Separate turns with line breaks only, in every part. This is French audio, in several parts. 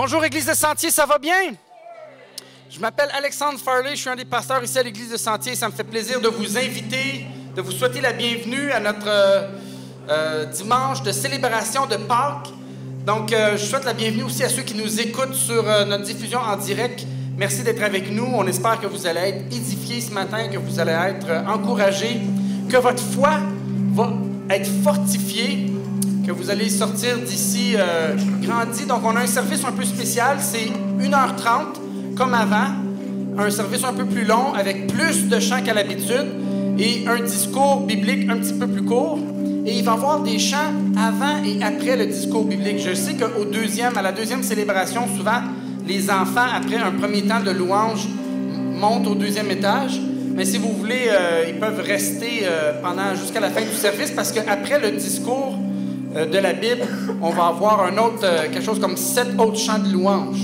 Bonjour Église de Sentier, ça va bien? Je m'appelle Alexandre Farley, je suis un des pasteurs ici à l'Église de Sentier. Ça me fait plaisir de vous inviter, de vous souhaiter la bienvenue à notre dimanche de célébration de Pâques. Donc, je souhaite la bienvenue aussi à ceux qui nous écoutent sur notre diffusion en direct. Merci d'être avec nous. On espère que vous allez être édifiés ce matin, que vous allez être encouragés, que votre foi va être fortifiée, que vous allez sortir d'ici grandi. Donc, on a un service un peu spécial. C'est 1h30, comme avant. Un service un peu plus long, avec plus de chants qu'à l'habitude. Et un discours biblique un petit peu plus court. Et il va y avoir des chants avant et après le discours biblique. Je sais à la deuxième célébration, souvent, les enfants, après un premier temps de louange, montent au deuxième étage. Mais si vous voulez, ils peuvent rester jusqu'à la fin du service parce qu'après le discours de la Bible, on va avoir quelque chose comme 7 autres chants de louange.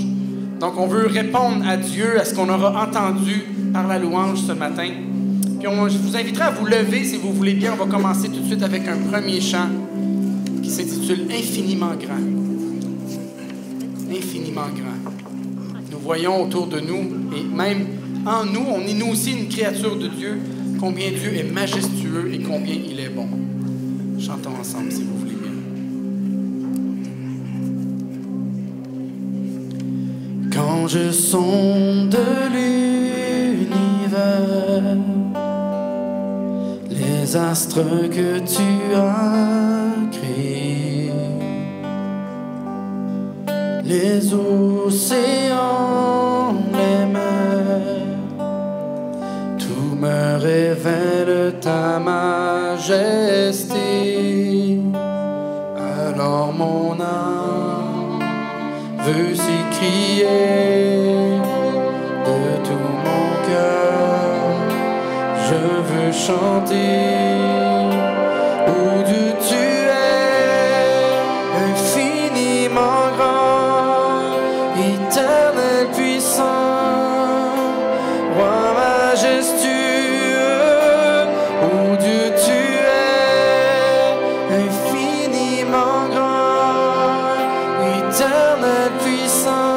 Donc, on veut répondre à Dieu, à ce qu'on aura entendu par la louange ce matin. Puis je vous inviterai à vous lever si vous voulez bien. On va commencer tout de suite avec un premier chant qui s'intitule « Infiniment grand ». Infiniment grand. Nous voyons autour de nous, et même en nous, on est nous aussi une créature de Dieu, combien Dieu est majestueux et combien il est bon. Chantons ensemble si vous voulez bien. Quand je sonde l'univers, les astres que tu as créés, les océans, les mers, tout me révèle ta majesté. Alors mon âme veut s'écrier de tout mon cœur. Je veux chanter, ô Dieu, tu es infiniment grand, éternel puissant, roi majestueux. Ô Dieu, tu es infiniment grand, éternel puissant,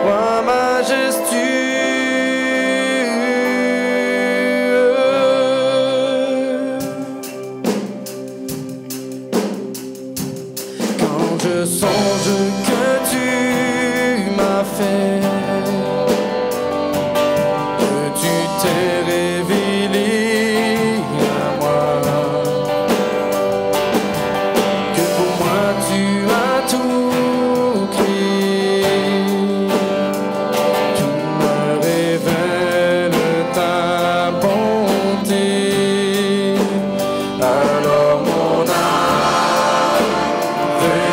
roi majestueux. Je songe que tu m'as fait, que tu t'es révélé à moi, que pour moi tu as tout créé, tout me révèle ta bonté. Alors mon âme veut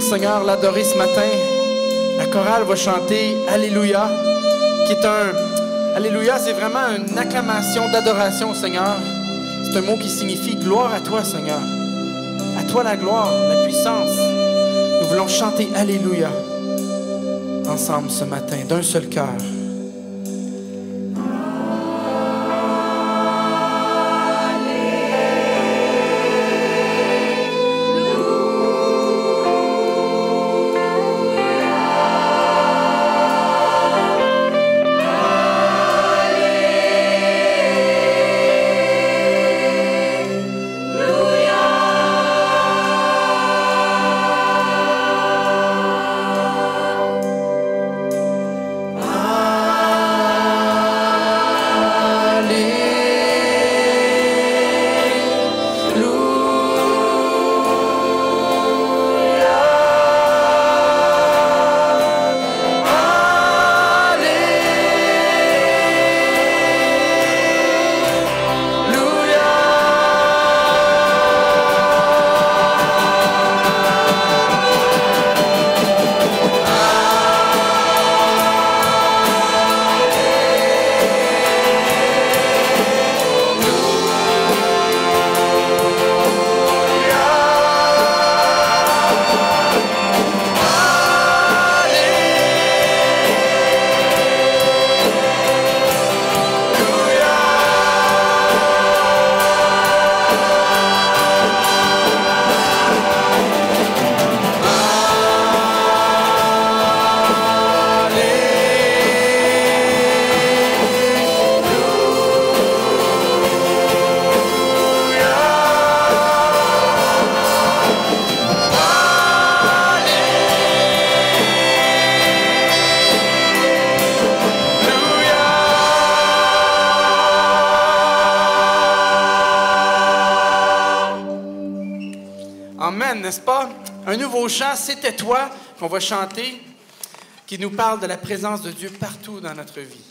Seigneur, l'adorer ce matin. La chorale va chanter Alléluia, qui est Alléluia, c'est vraiment une acclamation d'adoration au Seigneur. C'est un mot qui signifie gloire à toi, Seigneur. À toi la gloire, la puissance. Nous voulons chanter Alléluia ensemble ce matin, d'un seul cœur. Amen, n'est-ce pas? Un nouveau chant, C'était toi, qu'on va chanter, qui nous parle de la présence de Dieu partout dans notre vie.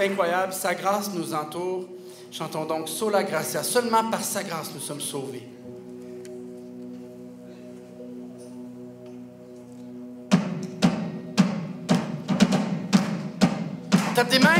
Incroyable, sa grâce nous entoure. Chantons donc Sola Gratia. Seulement par sa grâce nous sommes sauvés. Tape des mains.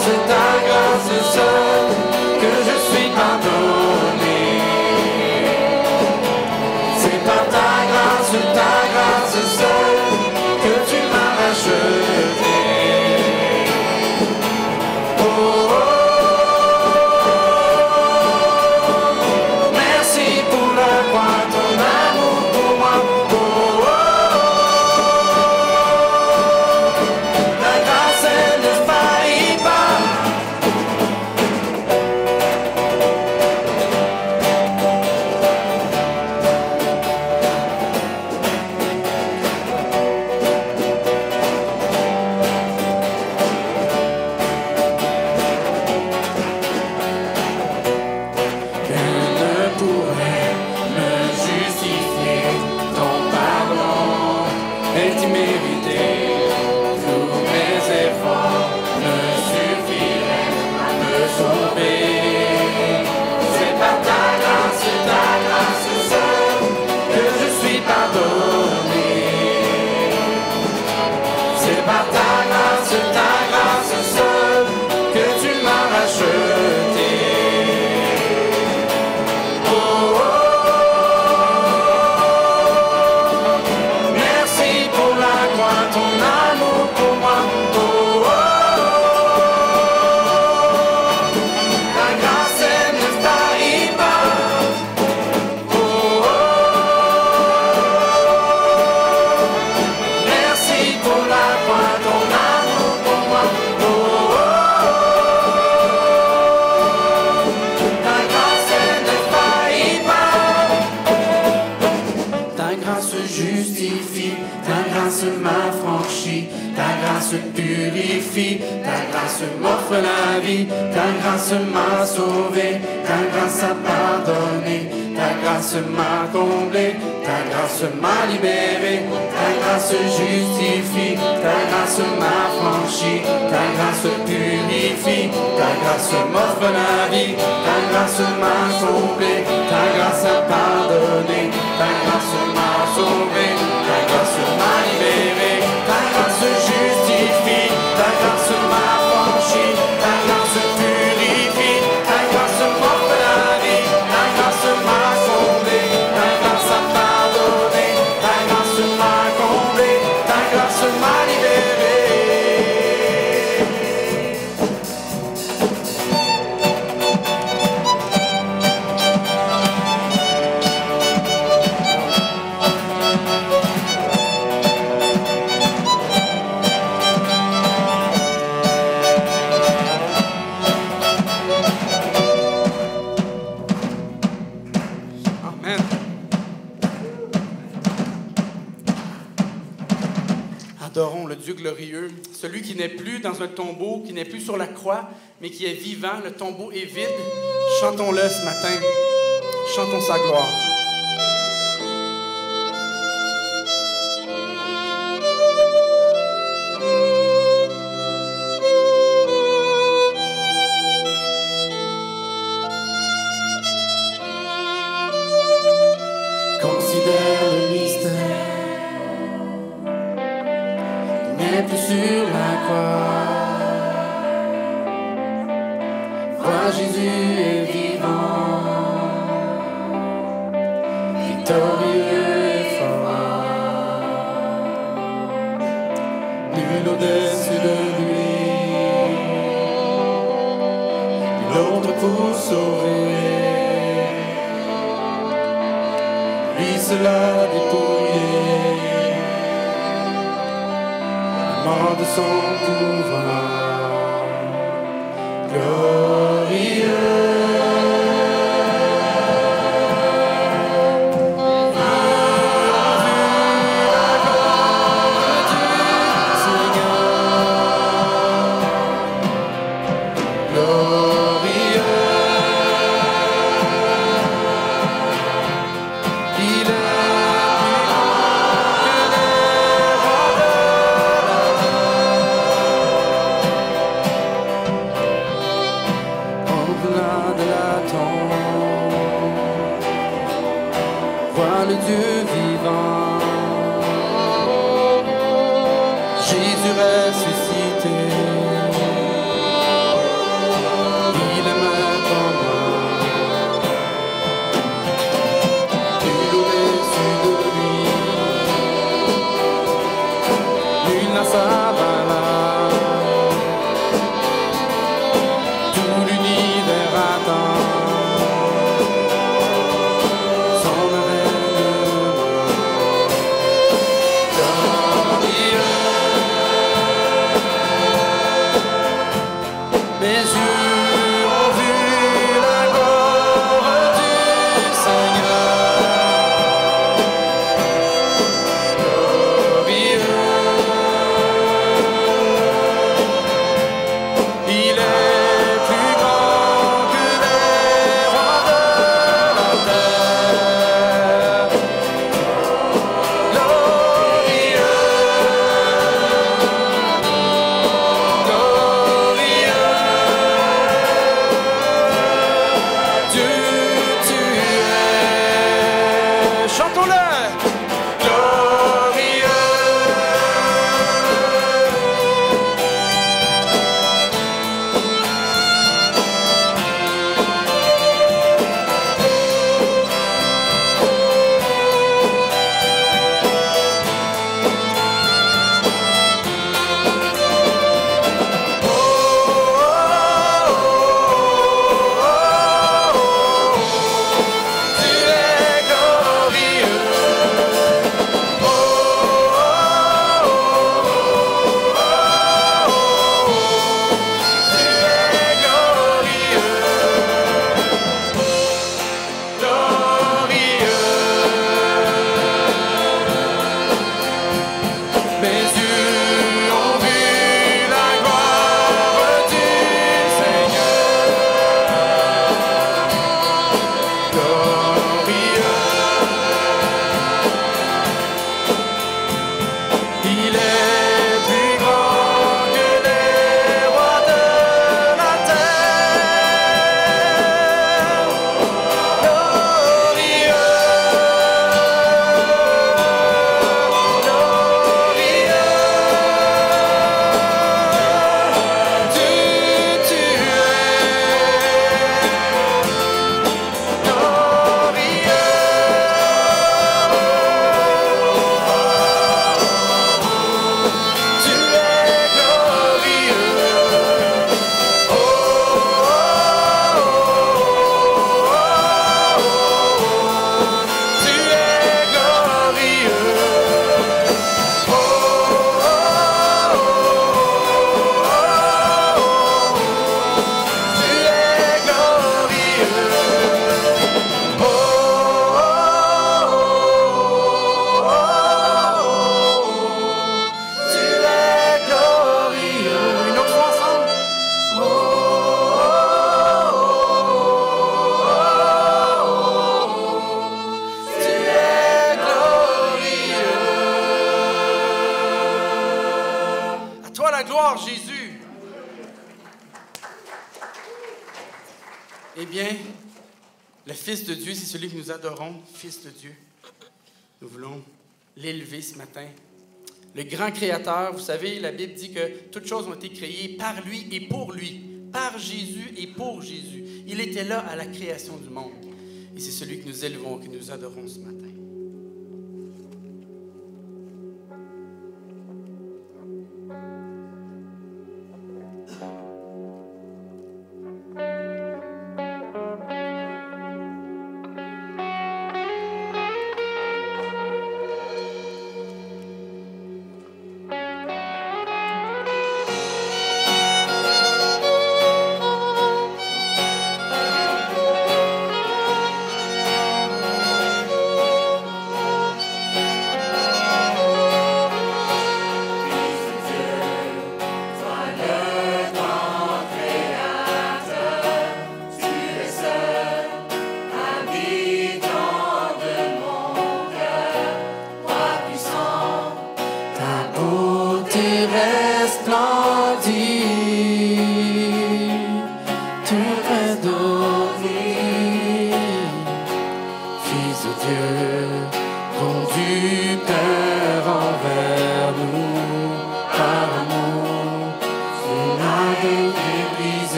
C'est ta grâce seule que je suis pardonné.
grâce purifie, ta grâce m'offre la vie, ta grâce m'a sauvé, ta grâce a pardonné, ta grâce m'a comblé, ta grâce m'a libéré, ta grâce justifie, ta grâce m'a franchi, ta grâce purifie, ta grâce m'offre la vie, ta grâce m'a comblé, ta grâce a pardonné, ta grâce m'a sauvé, ta grâce m'a libéré, ta grâce justifie, ta grâce m'a franchi, ta grâce purifie, ta grâce m'offre la vie, ta grâce m'a comblé, ta grâce a pardonné, ta grâce m'a comblé, ta grâce m'a libéré. Adorons le Dieu glorieux, celui qui n'est plus dans un tombeau, qui n'est plus sur la croix, mais qui est vivant. Le tombeau est vide. Chantons-le ce matin. Chantons sa gloire. Considère le mystère. Plus sur la croix, vois Jésus est vivant, victorieux et fort, nul au-dessus de lui, l'autre pour sauver, lui seul a dépouillé de son pouvoir glorieux. Le Dieu vivant, Jésus ressuscité, il est maintenant moi, nul au-dessus de lui, nul n'a sa valeur, tout l'univers attend son arrêt. fort, Jésus. Eh bien, le Fils de Dieu, c'est celui que nous adorons, Fils de Dieu. Nous voulons l'élever ce matin. Le grand Créateur, vous savez, la Bible dit que toutes choses ont été créées par lui et pour lui. Par Jésus et pour Jésus. Il était là à la création du monde. Et c'est celui que nous élevons, que nous adorons ce matin.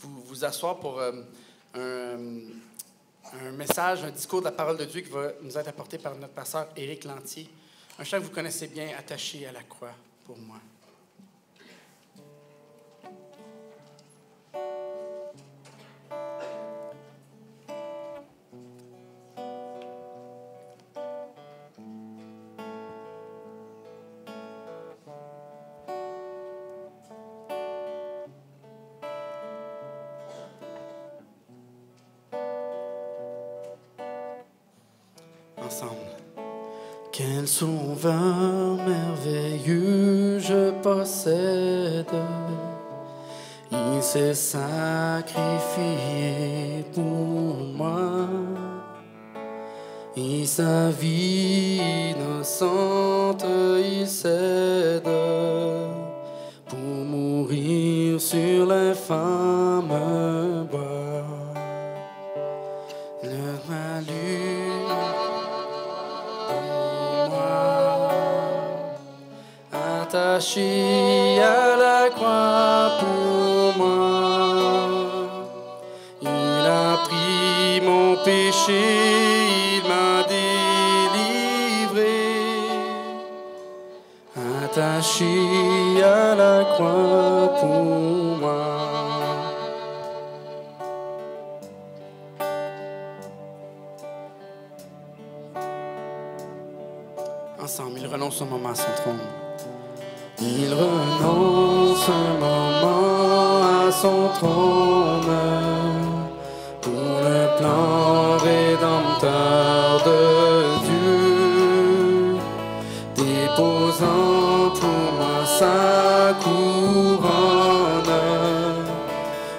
vous asseoir pour un message, un discours de la parole de Dieu qui va nous être apporté par notre pasteur Éric Lantier. Un chant que vous connaissez bien, « Attaché à la croix pour moi ». Ensemble. Quel sauveur merveilleux je possède, il s'est sacrifié pour moi, et sa vie innocente il cède pour mourir sur l'infâme bois. Le malheur attaché à la croix pour moi, il a pris mon péché, il m'a délivré, attaché à la croix pour moi. Ensemble, il renonce un moment à son trône. Il renonce un moment à son trône pour le plan rédempteur de Dieu, déposant pour moi sa couronne,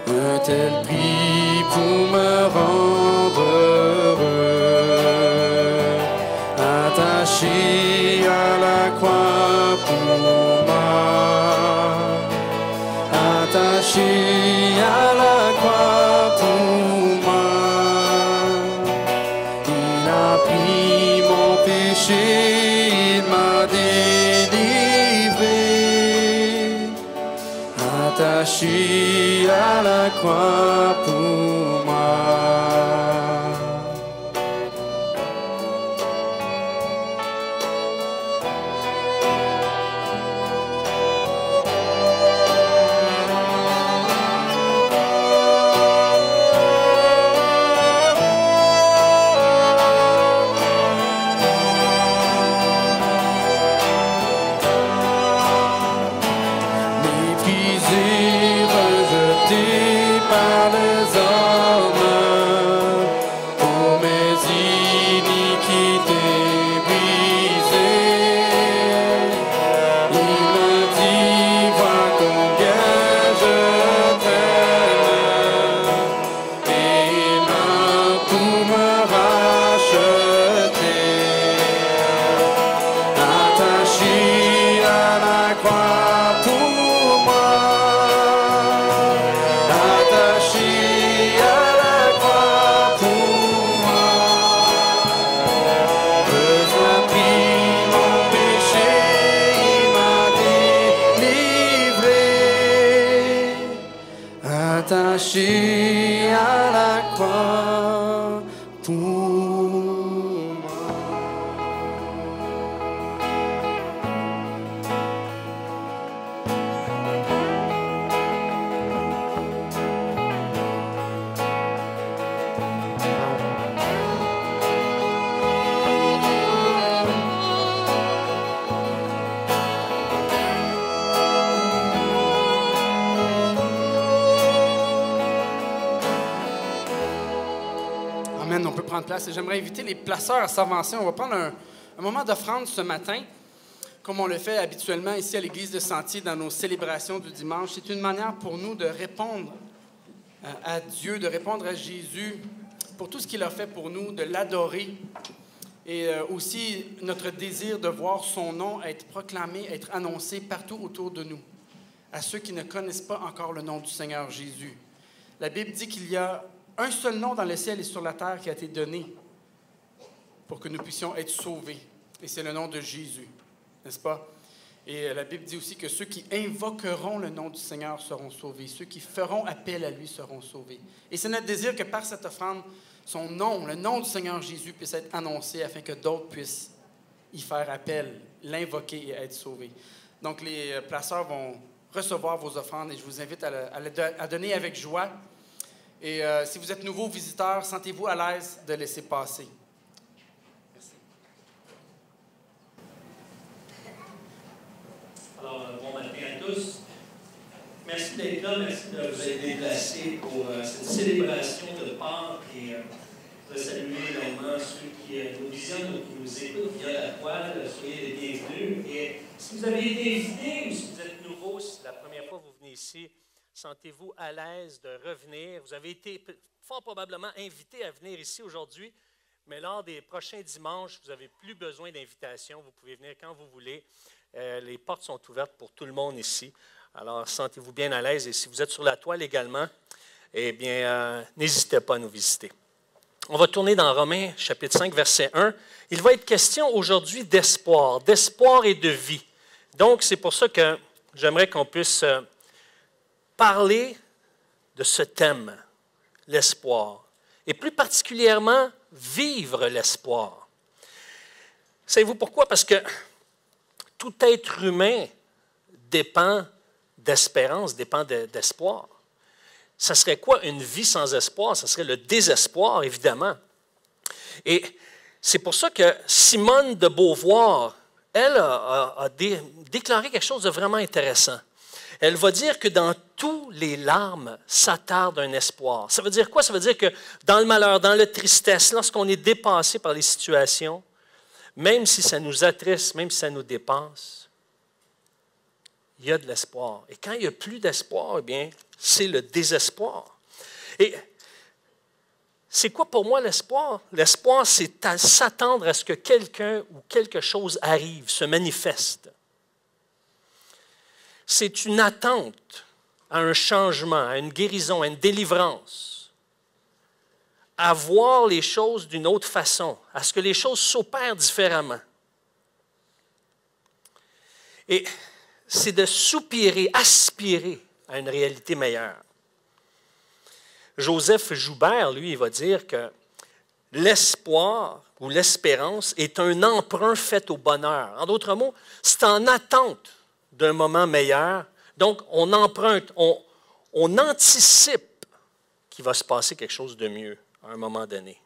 un tel prix pour me rendre heureux, attaché à la croix pour moi. Attaché à la croix pour moi, il a pris mon péché, il m'a délivré, attaché à la croix pour moi. Attaché à la croix pour moi. On peut prendre place et j'aimerais inviter les placeurs à s'avancer. On va prendre un moment d'offrande ce matin, comme on le fait habituellement ici à l'Église de Sentier dans nos célébrations du dimanche. C'est une manière pour nous de répondre à Dieu, de répondre à Jésus pour tout ce qu'il a fait pour nous, de l'adorer et aussi notre désir de voir son nom être proclamé, être annoncé partout autour de nous, à ceux qui ne connaissent pas encore le nom du Seigneur Jésus. La Bible dit qu'il y a un seul nom dans le ciel et sur la terre qui a été donné pour que nous puissions être sauvés. Et c'est le nom de Jésus, n'est-ce pas? Et la Bible dit aussi que ceux qui invoqueront le nom du Seigneur seront sauvés. Ceux qui feront appel à lui seront sauvés. Et c'est notre désir que par cette offrande, son nom, le nom du Seigneur Jésus puisse être annoncé afin que d'autres puissent y faire appel, l'invoquer et être sauvés. Donc les placeurs vont recevoir vos offrandes et je vous invite à donner avec joie. Et si vous êtes nouveau visiteur, sentez-vous à l'aise de laisser passer. Merci.
Alors, bon matin à tous. Merci d'être là, merci de vous être déplacés pour cette célébration de Pâques et de saluer également ceux qui nous visionnent ou qui nous écoutent via la toile. Soyez les bienvenus. Et si vous avez été invité ou si vous êtes nouveau, si c'est la première fois que vous venez ici, sentez-vous à l'aise de revenir. Vous avez été fort probablement invité à venir ici aujourd'hui, mais lors des prochains dimanches, vous n'avez plus besoin d'invitation. Vous pouvez venir quand vous voulez. Les portes sont ouvertes pour tout le monde ici. Alors, sentez-vous bien à l'aise. Et si vous êtes sur la toile également, eh bien, n'hésitez pas à nous visiter. On va tourner dans Romains, chapitre 5, verset 1. Il va être question aujourd'hui d'espoir et de vie. Donc, c'est pour ça que j'aimerais qu'on puisse parler de ce thème, l'espoir, et plus particulièrement, vivre l'espoir. Savez-vous pourquoi? Parce que tout être humain dépend d'espérance, dépend d'espoir. Ça serait quoi une vie sans espoir? Ça serait le désespoir, évidemment. Et c'est pour ça que Simone de Beauvoir, elle a déclaré quelque chose de vraiment intéressant. Elle va dire que dans tous les larmes s'attarde un espoir. Ça veut dire quoi? Ça veut dire que dans le malheur, dans la tristesse, lorsqu'on est dépassé par les situations, même si ça nous attriste, même si ça nous dépasse, il y a de l'espoir. Et quand il n'y a plus d'espoir, eh bien, c'est le désespoir. Et c'est quoi pour moi l'espoir? L'espoir, c'est s'attendre à ce que quelqu'un ou quelque chose arrive, se manifeste. C'est une attente à un changement, à une guérison, à une délivrance, à voir les choses d'une autre façon, à ce que les choses s'opèrent différemment. Et c'est de soupirer, aspirer à une réalité meilleure. Joseph Joubert, lui, il va dire que l'espoir ou l'espérance est un emprunt fait au bonheur. En d'autres mots, c'est en attente d'un moment meilleur. Donc, on emprunte, on anticipe qu'il va se passer quelque chose de mieux à un moment donné.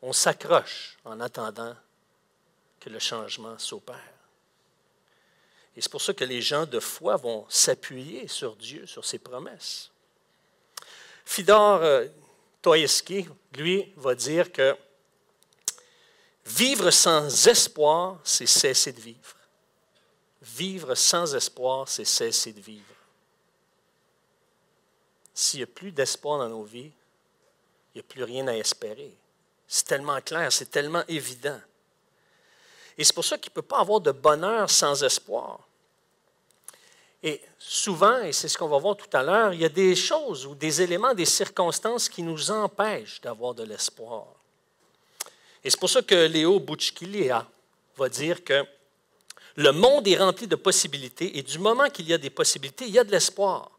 On s'accroche en attendant que le changement s'opère. Et c'est pour ça que les gens de foi vont s'appuyer sur Dieu, sur ses promesses. Fidor Dostoïevski, lui, va dire que vivre sans espoir, c'est cesser de vivre. Vivre sans espoir, c'est cesser de vivre. S'il n'y a plus d'espoir dans nos vies, il n'y a plus rien à espérer. C'est tellement clair, c'est tellement évident. Et c'est pour ça qu'il ne peut pas avoir de bonheur sans espoir. Et souvent, et c'est ce qu'on va voir tout à l'heure, il y a des choses ou des éléments, des circonstances qui nous empêchent d'avoir de l'espoir. Et c'est pour ça que Léo Bouchkilia va dire que le monde est rempli de possibilités et du moment qu'il y a des possibilités, il y a de l'espoir.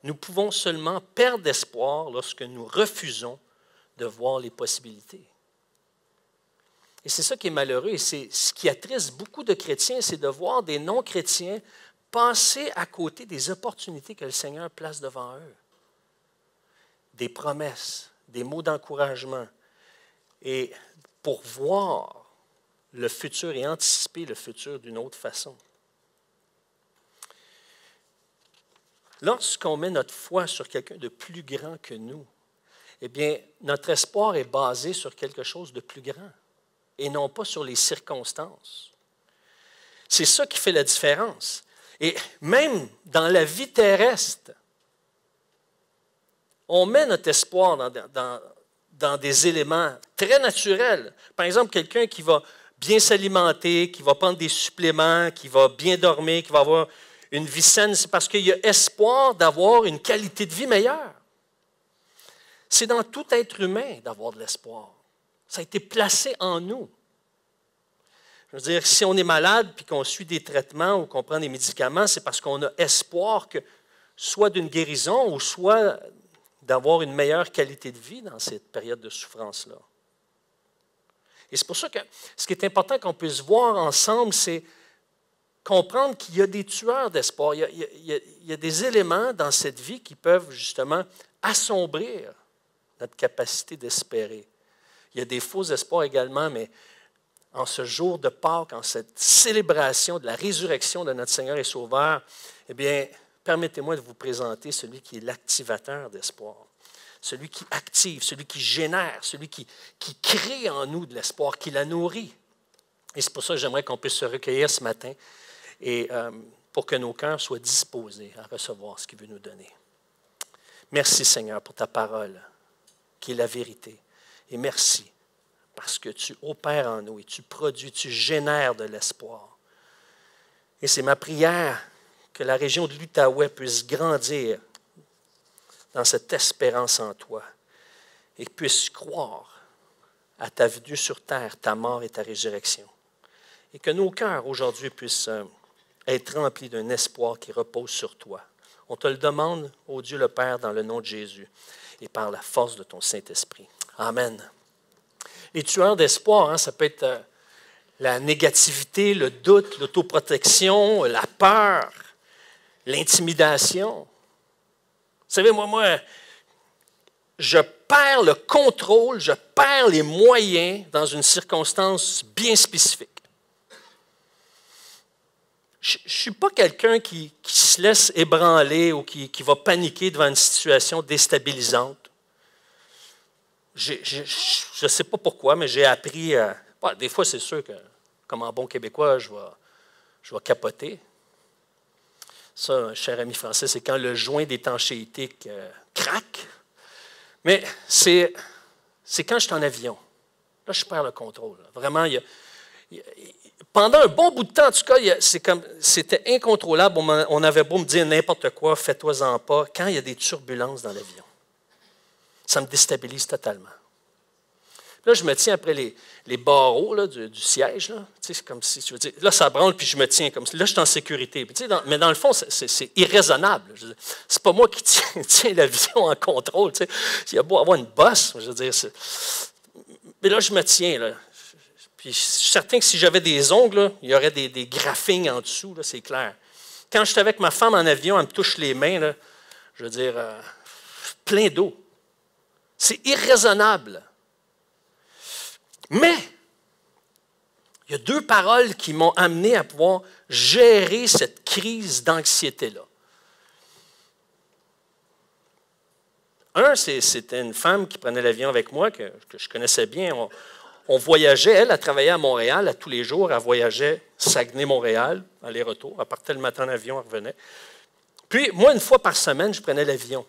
Nous pouvons seulement perdre espoir lorsque nous refusons de voir les possibilités. Et c'est ça qui est malheureux et c'est ce qui attriste beaucoup de chrétiens, c'est de voir des non-chrétiens passer à côté des opportunités que le Seigneur place devant eux. Des promesses, des mots d'encouragement. Et pour voir le futur et anticiper le futur d'une autre façon. Lorsqu'on met notre foi sur quelqu'un de plus grand que nous, eh bien, notre espoir est basé sur quelque chose de plus grand et non pas sur les circonstances. C'est ça qui fait la différence. Et même dans la vie terrestre, on met notre espoir dans des éléments très naturels. Par exemple, quelqu'un qui va bien s'alimenter, qui va prendre des suppléments, qui va bien dormir, qui va avoir une vie saine, c'est parce qu'il y a espoir d'avoir une qualité de vie meilleure. C'est dans tout être humain d'avoir de l'espoir. Ça a été placé en nous.
Je veux dire, si on est malade puis qu'on suit des traitements ou qu'on prend des médicaments, c'est parce qu'on a espoir que soit d'une guérison ou soit d'avoir une meilleure qualité de vie dans cette période de souffrance-là. Et c'est pour ça que ce qui est important qu'on puisse voir ensemble, c'est comprendre qu'il y a des tueurs d'espoir. Il y a des éléments dans cette vie qui peuvent justement assombrir notre capacité d'espérer. Il y a des faux espoirs également, mais en ce jour de Pâques, en cette célébration de la résurrection de notre Seigneur et Sauveur, eh bien, permettez-moi de vous présenter celui qui est l'activateur d'espoir. Celui qui active, celui qui génère, celui qui crée en nous de l'espoir, qui la nourrit. Et c'est pour ça que j'aimerais qu'on puisse se recueillir ce matin et pour que nos cœurs soient disposés à recevoir ce qu'il veut nous donner. Merci Seigneur pour ta parole, qui est la vérité. Et merci parce que tu opères en nous et tu produis, tu génères de l'espoir. Et c'est ma prière que la région de l'Outaouais puisse grandir dans cette espérance en toi et puisse croire à ta venue sur terre, ta mort et ta résurrection. Et que nos cœurs aujourd'hui puissent être remplis d'un espoir qui repose sur toi. On te le demande, ô Dieu le Père, dans le nom de Jésus et par la force de ton Saint-Esprit. Amen. Les tueurs d'espoir, ça peut être la négativité, le doute, l'autoprotection, la peur, l'intimidation. Vous savez, moi, je perds le contrôle, je perds les moyens dans une circonstance bien spécifique. Je ne suis pas quelqu'un qui se laisse ébranler ou qui va paniquer devant une situation déstabilisante. Je ne sais pas pourquoi, mais j'ai appris... des fois, c'est sûr que, comme en bon québécois, je vais capoter. Ça, cher ami français, c'est quand le joint d'étanchéité craque. Mais c'est quand je suis en avion. Là, je perds le contrôle. Vraiment, pendant un bon bout de temps, en tout cas, c'était incontrôlable. On avait beau me dire n'importe quoi, fais-toi-en pas. Quand il y a des turbulences dans l'avion, ça me déstabilise totalement. Là, je me tiens après les barreaux là, du siège. Là. Tu sais, c'est comme si, tu veux dire, là, ça branle, puis je me tiens comme ça. Là, je suis en sécurité. Puis, tu sais, mais dans le fond, c'est irraisonnable. C'est pas moi qui tiens l'avion en contrôle. Tu sais. Il y a beau avoir une bosse. Je veux dire, mais là, je me tiens. Là. Puis, je suis certain que si j'avais des ongles, là, il y aurait des graphings en dessous, là, c'est clair. Quand je suis avec ma femme en avion, elle me touche les mains, là, je veux dire, plein d'eau. C'est irraisonnable. Mais, il y a deux paroles qui m'ont amené à pouvoir gérer cette crise d'anxiété-là. Un, c'était une femme qui prenait l'avion avec moi, que je connaissais bien. On voyageait, elle travaillait à Montréal à tous les jours. Elle voyageait Saguenay-Montréal, aller-retour. Elle partait le matin en avion, elle revenait. Puis, moi, une fois par semaine, je prenais l'avion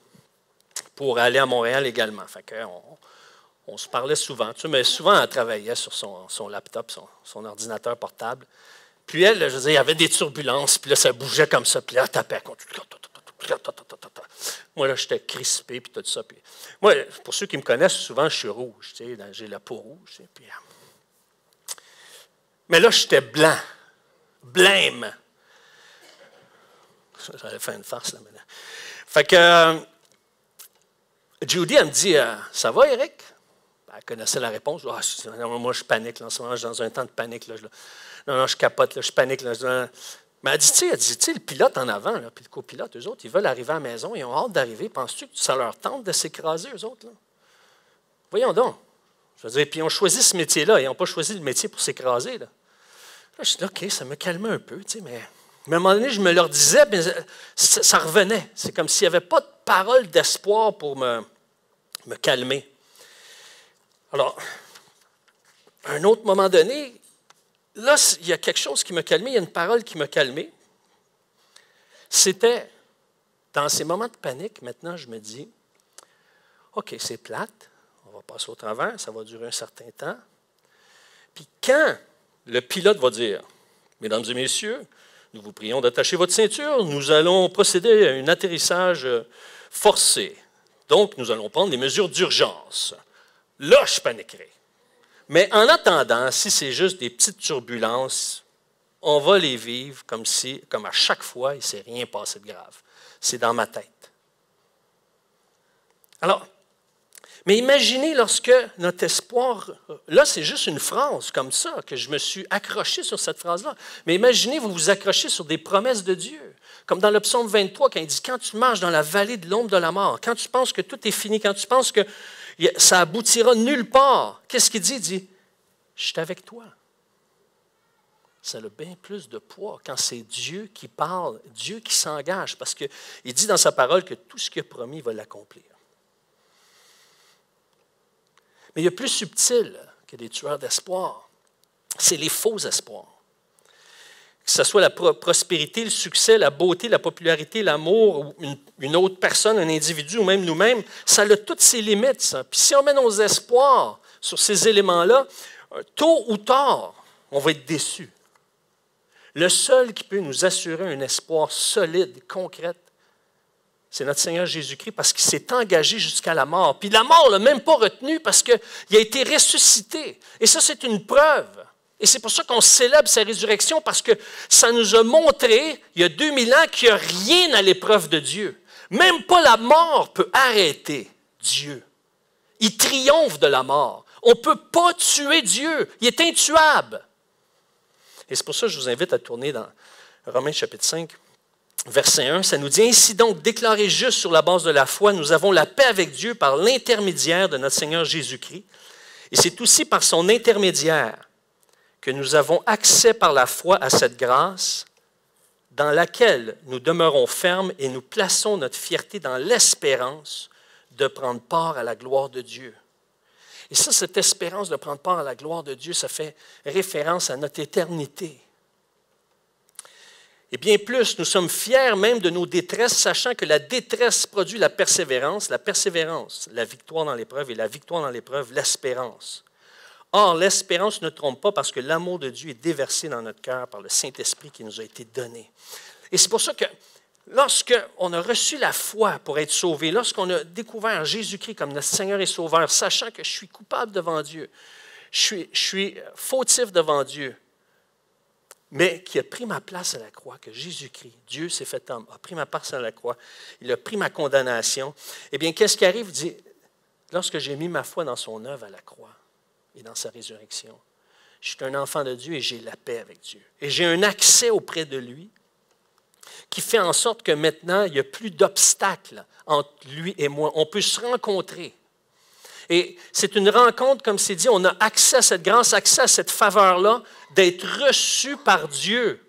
pour aller à Montréal également. Fait qu'on se parlait souvent, tu sais, mais souvent, elle travaillait sur son laptop, son ordinateur portable. Puis elle, je veux dire, il y avait des turbulences, puis là, ça bougeait comme ça, puis là, elle tapait. Moi, là, j'étais crispé, puis tout ça. Puis moi, pour ceux qui me connaissent, souvent, je suis rouge, tu sais, j'ai la peau rouge. Tu sais, puis, mais là, j'étais blanc, blême. J'allais faire une farce, là, maintenant. Fait que Judy, elle me dit, ça va, Eric? Elle connaissait la réponse. Moi, je panique. Là, en ce moment, je suis dans un temps de panique. Là, non, je capote, là, je panique. Là, mais elle dit, le pilote en avant, là, puis le copilote, eux autres, ils veulent arriver à la maison, ils ont hâte d'arriver. Penses-tu que ça leur tente de s'écraser, eux autres? Là? Voyons donc. Je veux dire, puis ils ont choisi ce métier-là. Ils n'ont pas choisi le métier pour s'écraser. Là, je dis, OK, ça me calmait un peu, tu sais, mais à un moment donné, je me leur disais, mais ça revenait. C'est comme s'il n'y avait pas de parole d'espoir pour me calmer. Alors, à un autre moment donné, là, il y a quelque chose qui m'a calmé, il y a une parole qui m'a calmé. C'était, dans ces moments de panique, maintenant, je me dis, OK, c'est plate, on va passer au travers, ça va durer un certain temps. Puis quand le pilote va dire, « Mesdames et messieurs, nous vous prions d'attacher votre ceinture, nous allons procéder à un atterrissage forcé. Donc, nous allons prendre des mesures d'urgence. » Là, je paniquerai. Mais en attendant, si c'est juste des petites turbulences, on va les vivre comme à chaque fois, il ne s'est rien passé de grave. C'est dans ma tête. Alors, mais imaginez lorsque notre espoir, là c'est juste une phrase comme ça, que je me suis accroché sur cette phrase-là, mais imaginez vous vous accrochez sur des promesses de Dieu, comme dans le psaume 23, quand il dit, quand tu marches dans la vallée de l'ombre de la mort, quand tu penses que tout est fini, quand tu penses que ça aboutira nulle part, qu'est-ce qu'il dit? Il dit, je suis avec toi. Ça a bien plus de poids quand c'est Dieu qui parle, Dieu qui s'engage, parce qu'il dit dans sa parole que tout ce qu'il a promis, il va l'accomplir. Mais il y a plus subtil que des tueurs d'espoir, c'est les faux espoirs. Que ce soit la prospérité, le succès, la beauté, la popularité, l'amour, ou une autre personne, un individu ou même nous-mêmes, ça a toutes ses limites. Ça. Puis si on met nos espoirs sur ces éléments-là, tôt ou tard, on va être déçus. Le seul qui peut nous assurer un espoir solide, concret, c'est notre Seigneur Jésus-Christ parce qu'il s'est engagé jusqu'à la mort. Puis la mort ne l'a même pas retenu parce qu'il a été ressuscité. Et ça, c'est une preuve. Et c'est pour ça qu'on célèbre sa résurrection parce que ça nous a montré, il y a 2000 ans, qu'il n'y a rien à l'épreuve de Dieu. Même pas la mort peut arrêter Dieu. Il triomphe de la mort. On ne peut pas tuer Dieu. Il est intuable. Et c'est pour ça que je vous invite à tourner dans Romains chapitre 5. Verset 1, ça nous dit « Ainsi donc, déclarés justes sur la base de la foi, nous avons la paix avec Dieu par l'intermédiaire de notre Seigneur Jésus-Christ. Et c'est aussi par son intermédiaire que nous avons accès par la foi à cette grâce dans laquelle nous demeurons fermes et nous plaçons notre fierté dans l'espérance de prendre part à la gloire de Dieu. » Et ça, cette espérance de prendre part à la gloire de Dieu, ça fait référence à notre éternité. Et bien plus, nous sommes fiers même de nos détresses, sachant que la détresse produit la persévérance, la victoire dans l'épreuve, et la victoire dans l'épreuve, l'espérance. Or, l'espérance ne trompe pas parce que l'amour de Dieu est déversé dans notre cœur par le Saint-Esprit qui nous a été donné. Et c'est pour ça que lorsqu'on a reçu la foi pour être sauvé, lorsqu'on a découvert Jésus-Christ comme notre Seigneur et Sauveur, sachant que je suis coupable devant Dieu, je suis fautif devant Dieu, mais qui a pris ma place à la croix, que Jésus-Christ, Dieu s'est fait homme, a pris ma place à la croix, il a pris ma condamnation. Eh bien, qu'est-ce qui arrive? Il dit, lorsque j'ai mis ma foi dans son œuvre à la croix et dans sa résurrection, je suis un enfant de Dieu et j'ai la paix avec Dieu. Et j'ai un accès auprès de lui qui fait en sorte que maintenant, il n'y a plus d'obstacle entre lui et moi. On peut se rencontrer. Et c'est une rencontre, comme c'est dit, on a accès à cette grâce, accès à cette faveur-là, d'être reçu par Dieu.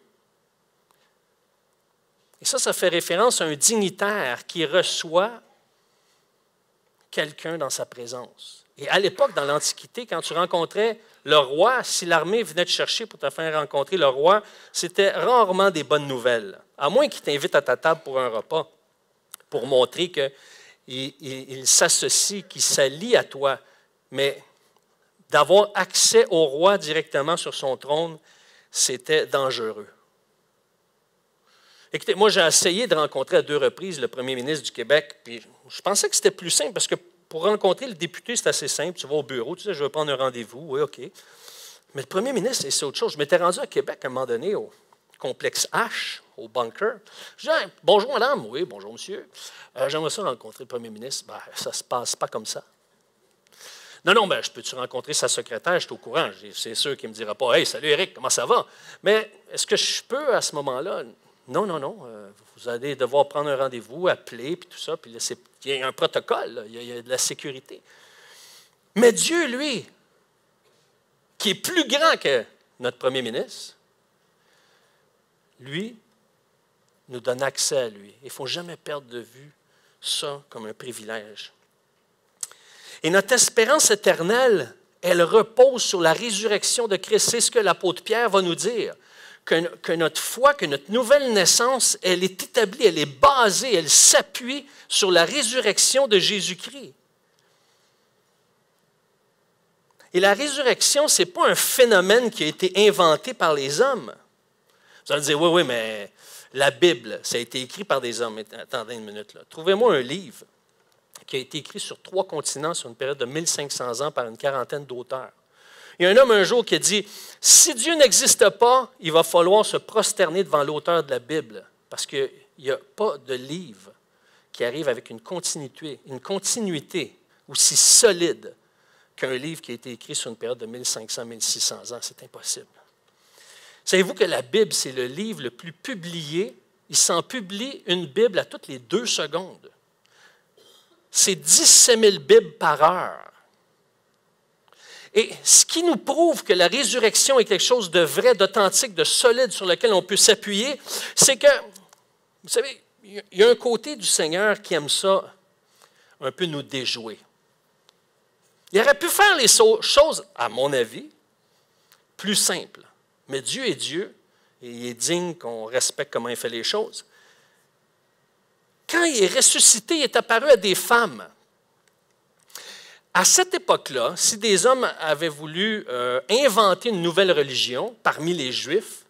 Et ça fait référence à un dignitaire qui reçoit quelqu'un dans sa présence. Et à l'époque, dans l'Antiquité, quand tu rencontrais le roi, si l'armée venait te chercher pour te faire rencontrer le roi, c'était rarement des bonnes nouvelles, à moins qu'il t'invite à ta table pour un repas, pour montrer qu'il s'associe, qu'il s'allie à toi. Mais d'avoir accès au roi directement sur son trône, c'était dangereux. Écoutez, moi, j'ai essayé de rencontrer à 2 reprises le premier ministre du Québec, puis je pensais que c'était plus simple, parce que pour rencontrer le député, c'est assez simple. Tu vas au bureau, tu sais, je vais prendre un rendez-vous, oui, OK. Mais le premier ministre, c'est autre chose. Je m'étais rendu à Québec à un moment donné, au complexe H, au bunker. Je dis, « Bonjour, madame. » « Oui, bonjour, monsieur. J'aimerais ça rencontrer le premier ministre. » « Ben, ça ne se passe pas comme ça. » « Non, ben, je peux-tu rencontrer sa secrétaire? Je suis au courant. C'est sûr qu'il ne me dira pas, « Hey, salut Éric, comment ça va? » Mais est-ce que je peux à ce moment-là? Non. Vous allez devoir prendre un rendez-vous, appeler, puis tout ça. Puis il y a un protocole, là, il y a de la sécurité. Mais Dieu, lui, qui est plus grand que notre premier ministre, lui, nous donne accès à lui. Il ne faut jamais perdre de vue ça comme un privilège. Et notre espérance éternelle, elle repose sur la résurrection de Christ. C'est ce que l'apôtre Pierre va nous dire. Que notre foi, que notre nouvelle naissance, elle est établie, elle est basée, elle s'appuie sur la résurrection de Jésus-Christ. Et la résurrection, ce n'est pas un phénomène qui a été inventé par les hommes. Vous allez dire, oui, mais la Bible, ça a été écrit par des hommes. Attendez une minute, là. Trouvez-moi un livre qui a été écrit sur 3 continents sur une période de 1500 ans par une quarantaine d'auteurs. Il y a un homme un jour qui a dit, si Dieu n'existe pas, il va falloir se prosterner devant l'auteur de la Bible, parce qu'il n'y a pas de livre qui arrive avec une continuité aussi solide qu'un livre qui a été écrit sur une période de 1500-1600 ans. C'est impossible. Savez-vous que la Bible, c'est le livre le plus publié? Il s'en publie une Bible à toutes les 2 secondes. C'est 17 000 Bibles par heure. Et ce qui nous prouve que la résurrection est quelque chose de vrai, d'authentique, de solide sur lequel on peut s'appuyer, c'est que, vous savez, il y a un côté du Seigneur qui aime ça, un peu nous déjouer. Il aurait pu faire les choses, à mon avis, plus simples. Mais Dieu est Dieu, et il est digne qu'on respecte comment il fait les choses. Quand il est ressuscité, il est apparu à des femmes. À cette époque-là, si des hommes avaient voulu inventer une nouvelle religion parmi les Juifs,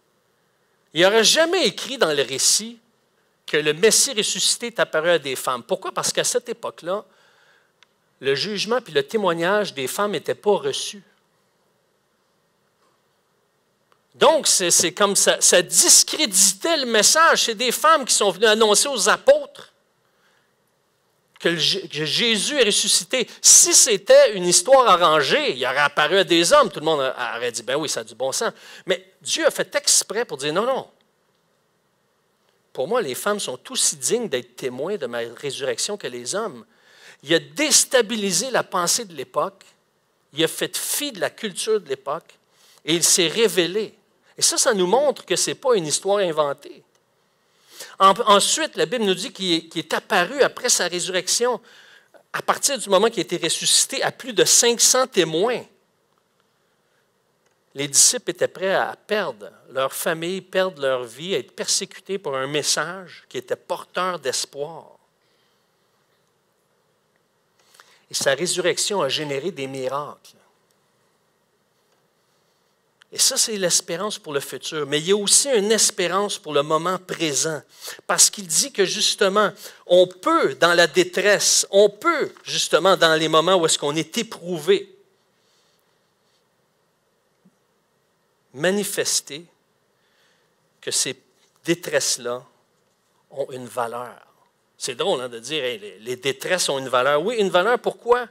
il n'aurait jamais écrit dans le récit que le Messie ressuscité est apparu à des femmes. Pourquoi? Parce qu'à cette époque-là, le jugement puis le témoignage des femmes n'étaient pas reçus. Donc, c'est comme ça discréditait le message. C'est des femmes qui sont venues annoncer aux apôtres que Jésus est ressuscité. Si c'était une histoire arrangée, il aurait apparu à des hommes, tout le monde aurait dit, ben oui, ça a du bon sens. Mais Dieu a fait exprès pour dire, non, non. Pour moi, les femmes sont aussi dignes d'être témoins de ma résurrection que les hommes. Il a déstabilisé la pensée de l'époque, il a fait fi de la culture de l'époque, et il s'est révélé. Et ça nous montre que ce n'est pas une histoire inventée. Ensuite, la Bible nous dit qu'il est apparu après sa résurrection, à partir du moment qu'il a été ressuscité, à plus de 500 témoins. Les disciples étaient prêts à perdre leur famille, perdre leur vie, à être persécutés pour un message qui était porteur d'espoir. Et sa résurrection a généré des miracles. Et ça, c'est l'espérance pour le futur. Mais il y a aussi une espérance pour le moment présent. Parce qu'il dit que justement, on peut, dans la détresse, on peut, justement, dans les moments où est-ce qu'on est éprouvé, manifester que ces détresses-là ont une valeur. C'est drôle de dire hey, les détresses ont une valeur. Oui, une valeur, pourquoi?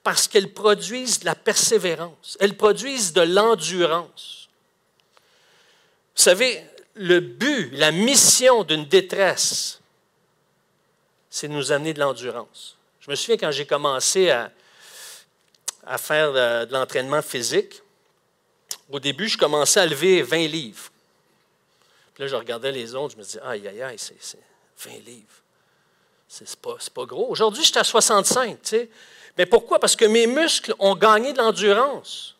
Parce qu'elles produisent de la persévérance, elles produisent de l'endurance. Vous savez, le but, la mission d'une détresse, c'est de nous amener de l'endurance. Je me souviens quand j'ai commencé à faire de l'entraînement physique, au début, je commençais à lever 20 livres. Puis là, je regardais les autres, je me disais, aïe, aïe, aïe, c'est 20 livres. C'est pas gros. Aujourd'hui, j'étais à 65, tu sais. Mais pourquoi? Parce que mes muscles ont gagné de l'endurance.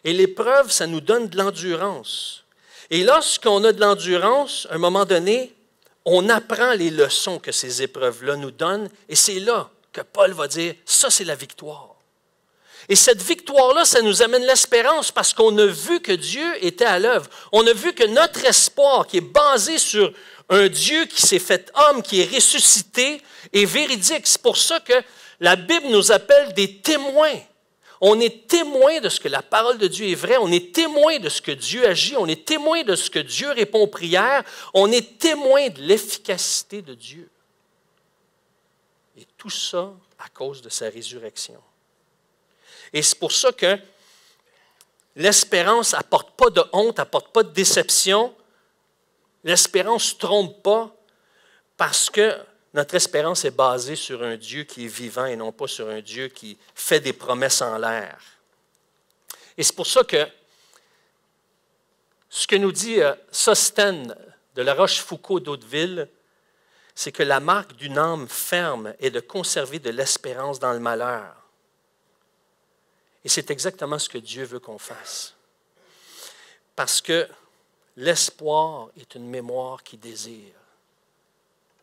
Et l'épreuve, ça nous donne de l'endurance. Et lorsqu'on a de l'endurance, à un moment donné, on apprend les leçons que ces épreuves-là nous donnent. Et c'est là que Paul va dire, ça, c'est la victoire. Et cette victoire-là, ça nous amène l'espérance parce qu'on a vu que Dieu était à l'œuvre. On a vu que notre espoir, qui est basé sur un Dieu qui s'est fait homme, qui est ressuscité, est véridique. C'est pour ça que la Bible nous appelle des témoins. On est témoin de ce que la parole de Dieu est vraie. On est témoin de ce que Dieu agit. On est témoin de ce que Dieu répond aux prières. On est témoin de l'efficacité de Dieu. Et tout ça à cause de sa résurrection. Et c'est pour ça que l'espérance n'apporte pas de honte, n'apporte pas de déception. L'espérance ne trompe pas parce que notre espérance est basée sur un Dieu qui est vivant et non pas sur un Dieu qui fait des promesses en l'air. Et c'est pour ça que ce que nous dit Sosthène de La Rochefoucauld d'Hauteville, c'est que la marque d'une âme ferme est de conserver de l'espérance dans le malheur. Et c'est exactement ce que Dieu veut qu'on fasse. Parce que l'espoir est une mémoire qui désire.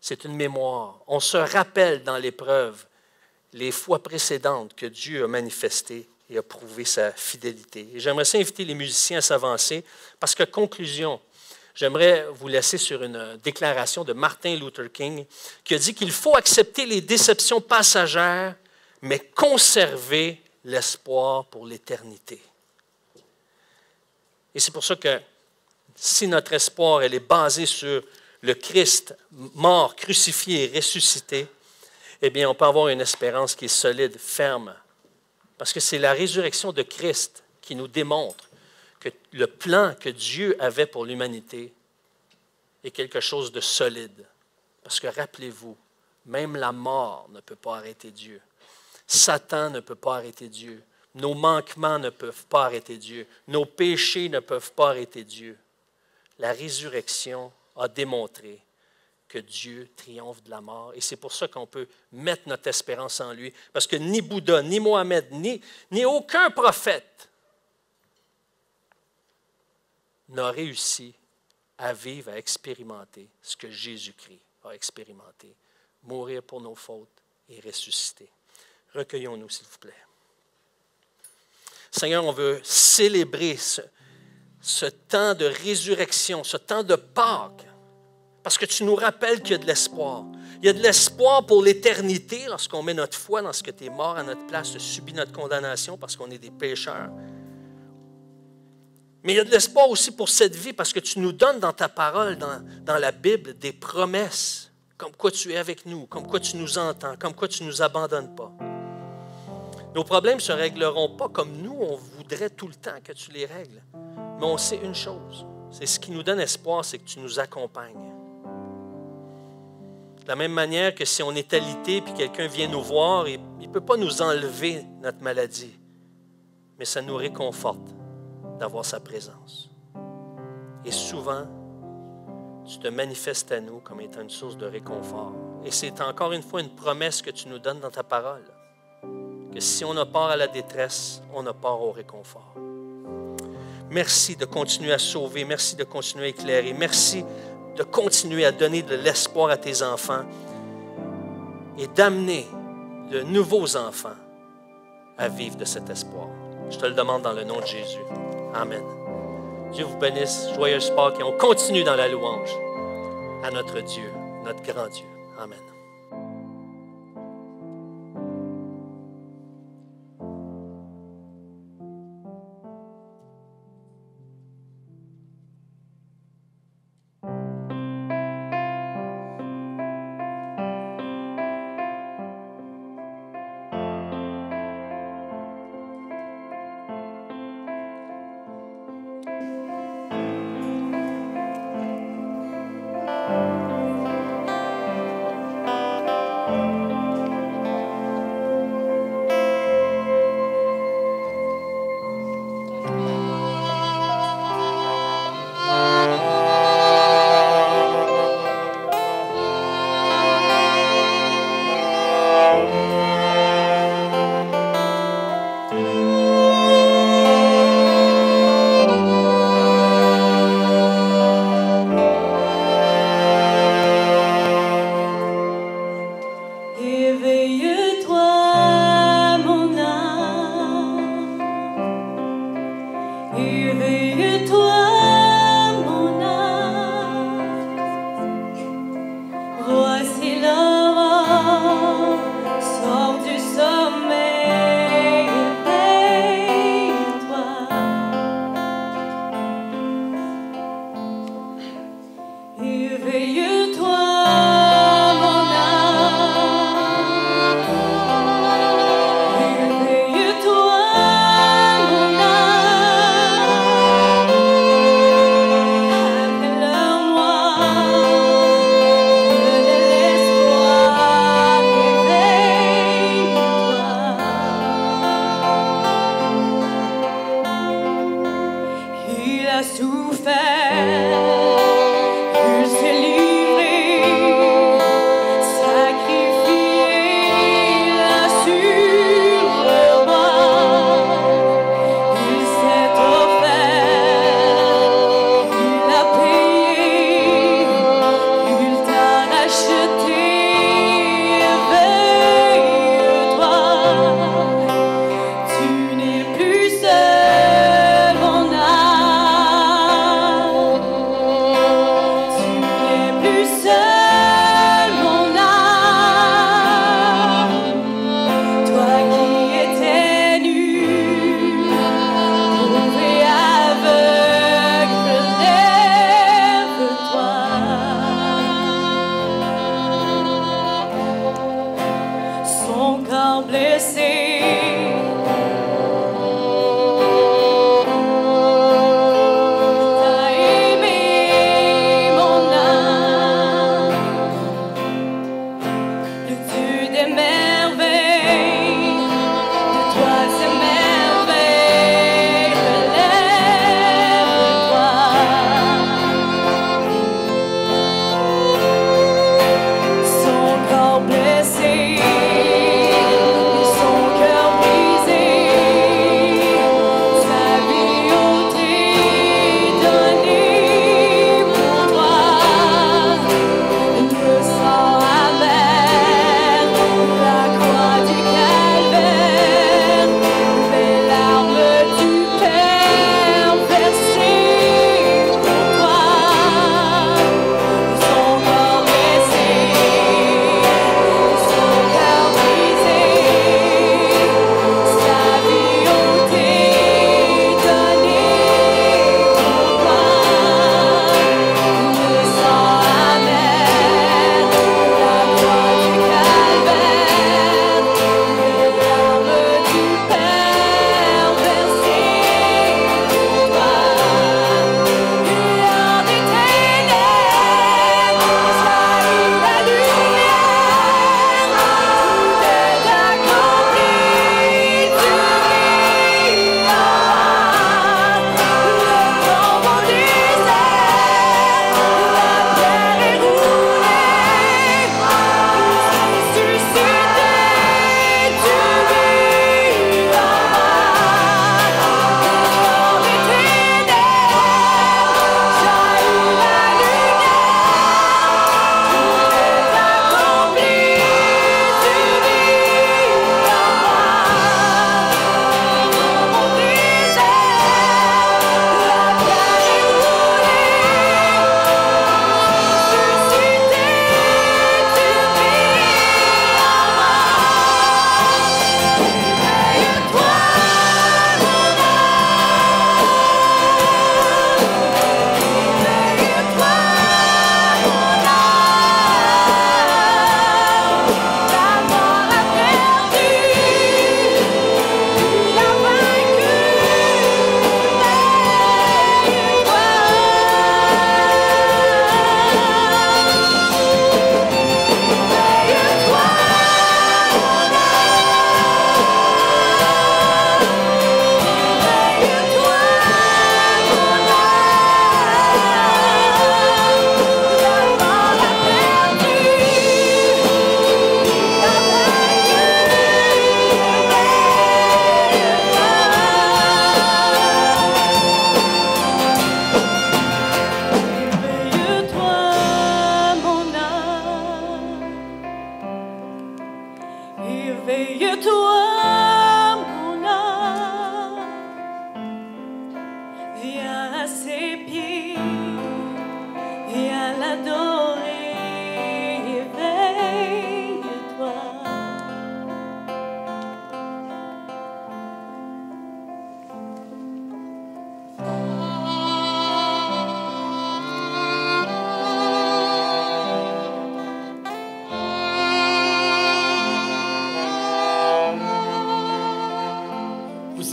C'est une mémoire. On se rappelle dans l'épreuve les fois précédentes que Dieu a manifesté et a prouvé sa fidélité. Et j'aimerais ça inviter les musiciens à s'avancer parce que, conclusion, j'aimerais vous laisser sur une déclaration de Martin Luther King qui a dit qu'il faut accepter les déceptions passagères, mais conserver l'espoir pour l'éternité. Et c'est pour ça que si notre espoir elle est basé sur le Christ mort, crucifié et ressuscité, eh bien, on peut avoir une espérance qui est solide, ferme. Parce que c'est la résurrection de Christ qui nous démontre que le plan que Dieu avait pour l'humanité est quelque chose de solide. Parce que rappelez-vous, même la mort ne peut pas arrêter Dieu. Satan ne peut pas arrêter Dieu. Nos manquements ne peuvent pas arrêter Dieu. Nos péchés ne peuvent pas arrêter Dieu. La résurrection a démontré que Dieu triomphe de la mort. Et c'est pour ça qu'on peut mettre notre espérance en lui. Parce que ni Bouddha, ni Mohamed, ni aucun prophète n'a réussi à vivre, à expérimenter ce que Jésus-Christ a expérimenté. Mourir pour nos fautes et ressusciter. Recueillons-nous, s'il vous plaît. Seigneur, on veut célébrer ce temps de résurrection, ce temps de Pâques, parce que tu nous rappelles qu'il y a de l'espoir. Il y a de l'espoir pour l'éternité lorsqu'on met notre foi dans ce que tu es mort à notre place, tu as subi notre condamnation parce qu'on est des pécheurs. Mais il y a de l'espoir aussi pour cette vie parce que tu nous donnes dans ta parole, dans la Bible, des promesses, comme quoi tu es avec nous, comme quoi tu nous entends, comme quoi tu ne nous abandonnes pas. Nos problèmes ne se régleront pas comme nous, on voudrait tout le temps que tu les règles. Mais on sait une chose, c'est ce qui nous donne espoir, c'est que tu nous accompagnes. De la même manière que si on est alité et quelqu'un vient nous voir, il ne peut pas nous enlever notre maladie, mais ça nous réconforte d'avoir sa présence. Et souvent, tu te manifestes à nous comme étant une source de réconfort. Et c'est encore une fois une promesse que tu nous donnes dans ta parole, que si on a part à la détresse, on a part au réconfort. Merci de continuer à sauver, merci de continuer à éclairer, merci de continuer à donner de l'espoir à tes enfants et d'amener de nouveaux enfants à vivre de cet espoir. Je te le demande dans le nom de Jésus. Amen. Dieu vous bénisse. Joyeuse Pâques et on continue dans la louange à notre Dieu, notre grand Dieu. Amen.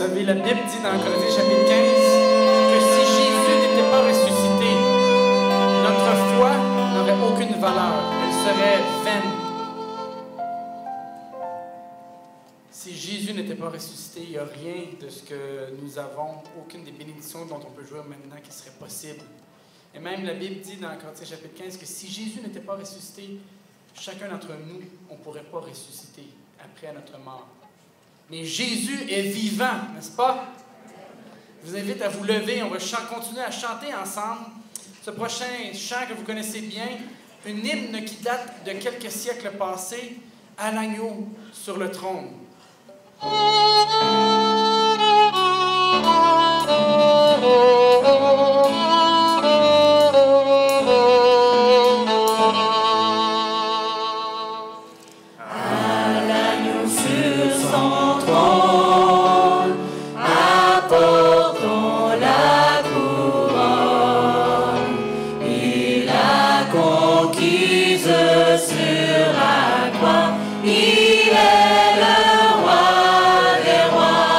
savez, la Bible dit dans Corinthiens chapitre 15 que si Jésus n'était pas ressuscité, notre foi n'aurait aucune valeur. Elle serait vaine. Si Jésus n'était pas ressuscité, il n'y a rien de ce que nous avons, aucune des bénédictions dont on peut jouir maintenant qui serait possible. Et même la Bible dit dans Corinthiens chapitre 15 que si Jésus n'était pas ressuscité, chacun d'entre nous, on ne pourrait pas ressusciter après notre mort. Mais Jésus est vivant, n'est-ce pas? Je vous invite à vous lever, on va continuer à chanter ensemble ce prochain chant que vous connaissez bien, une hymne qui date de quelques siècles passés, à l'agneau sur le trône.
Sur la croix, il est le roi des rois.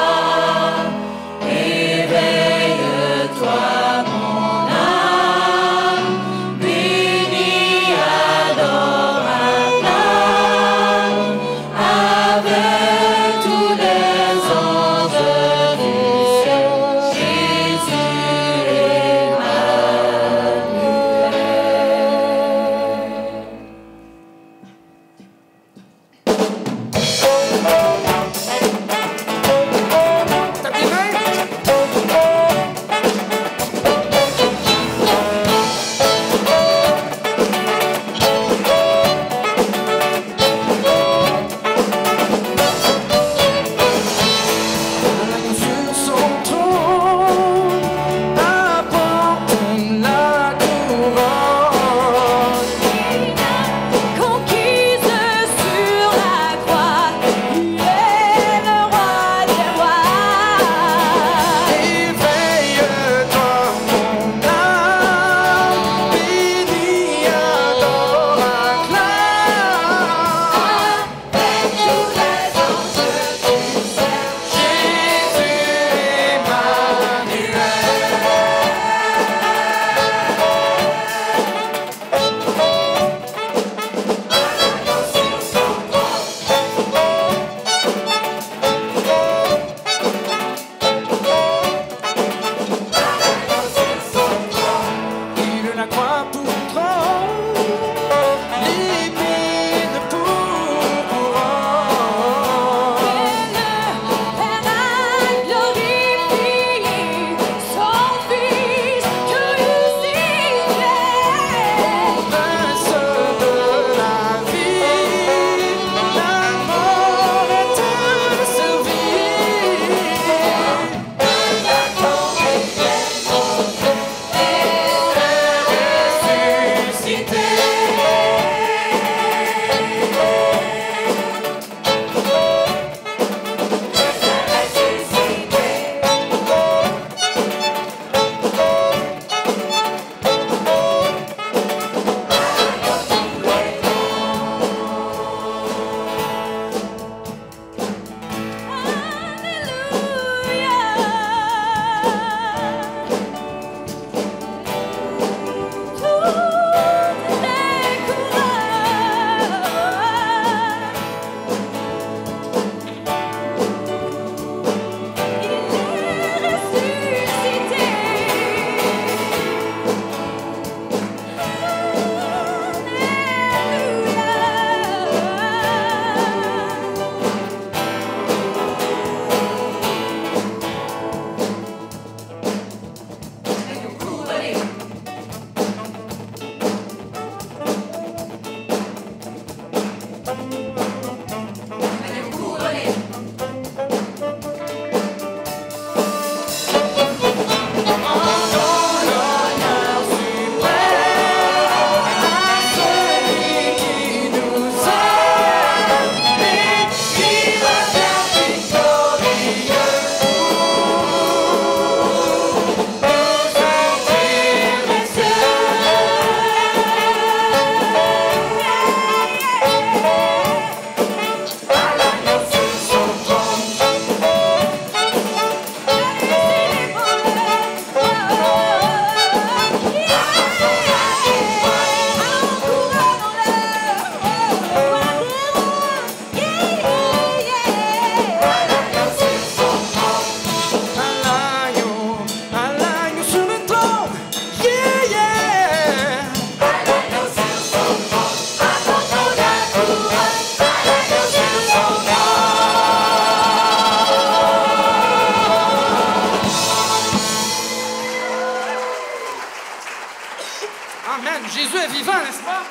Jésus est vivant, n'est-ce pas?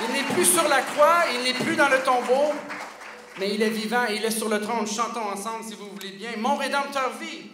Il n'est plus sur la croix, il n'est plus dans le tombeau, mais il est vivant et il est sur le trône. Chantons ensemble, si vous voulez bien. Mon Rédempteur vit.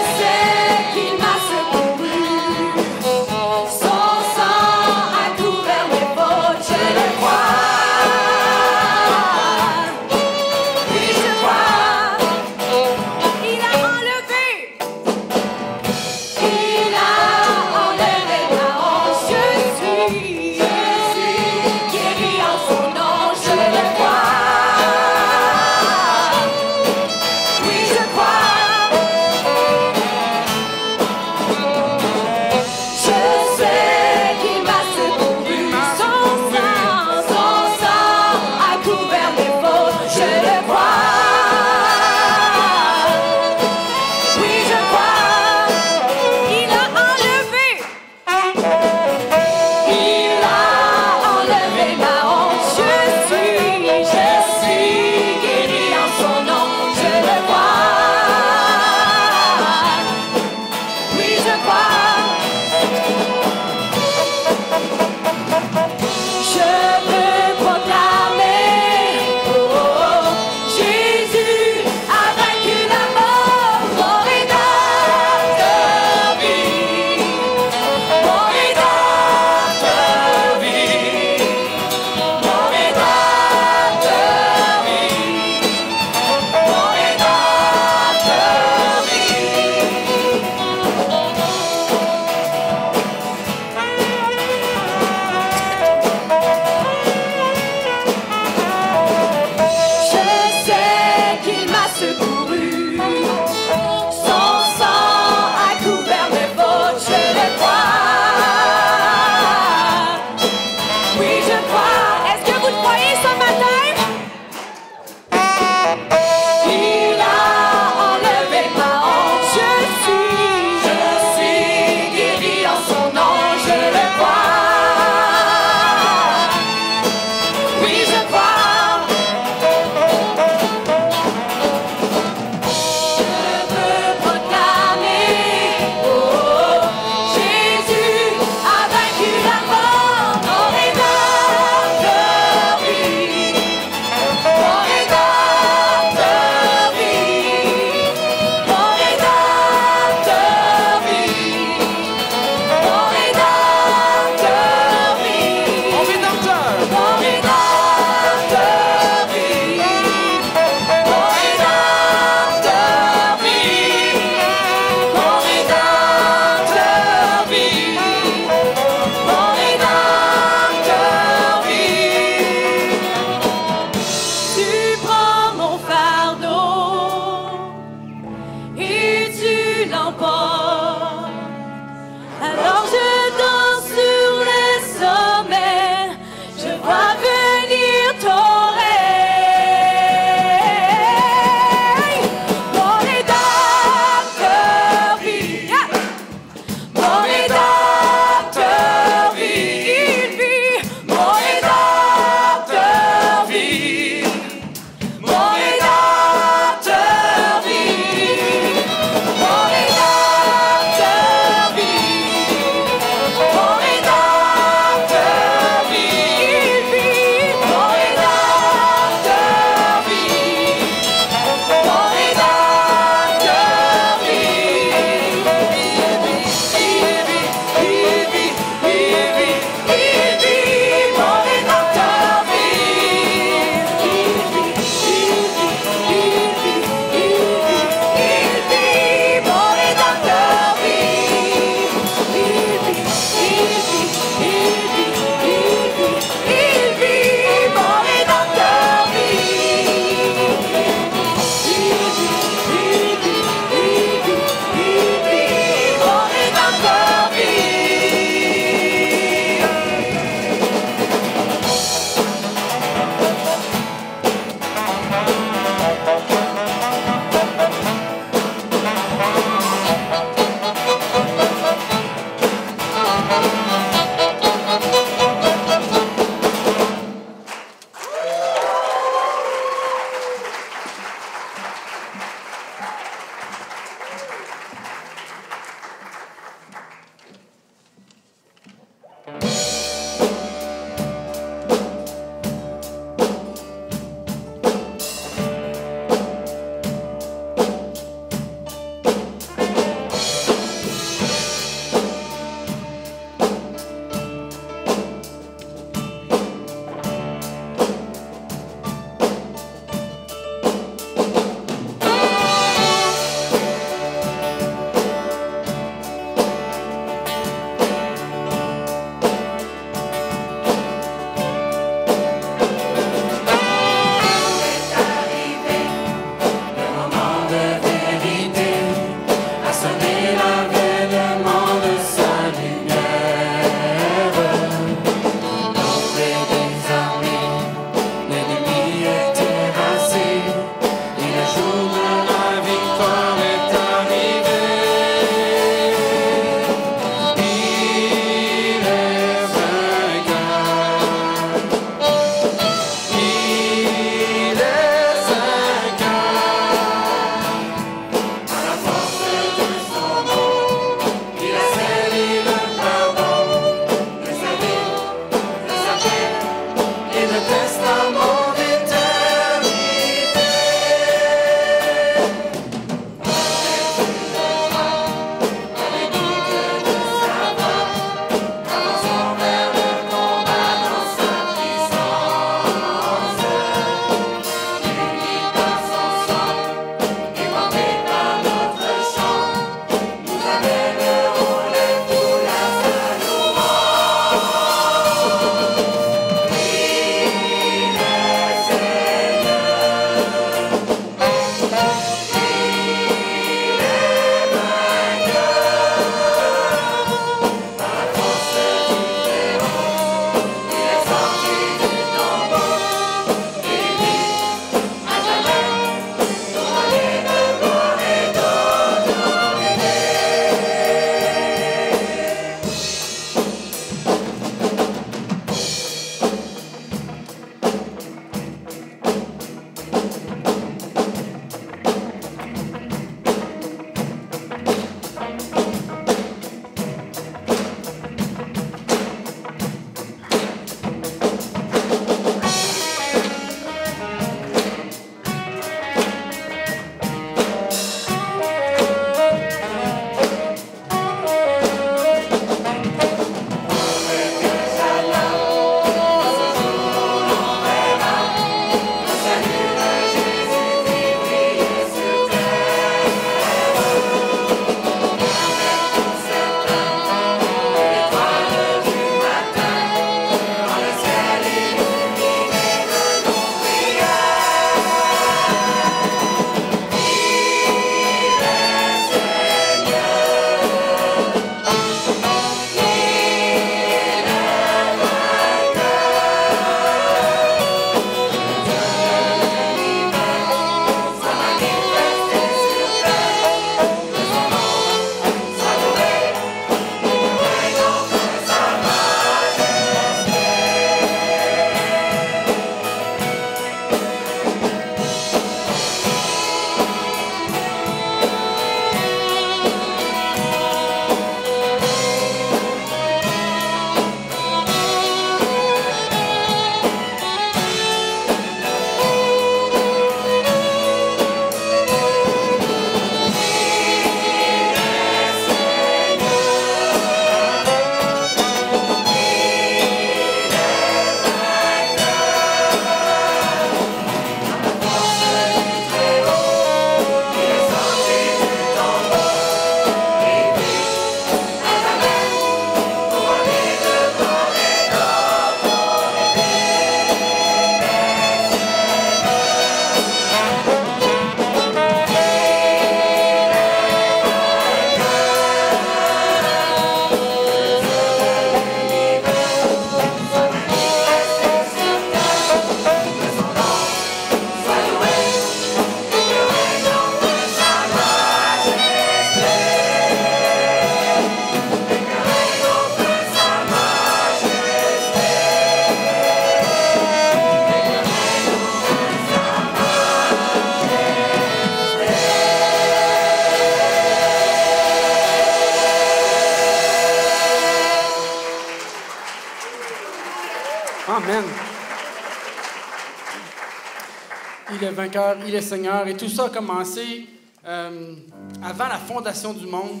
est vainqueur, il est Seigneur. Et tout ça a commencé avant la fondation du monde.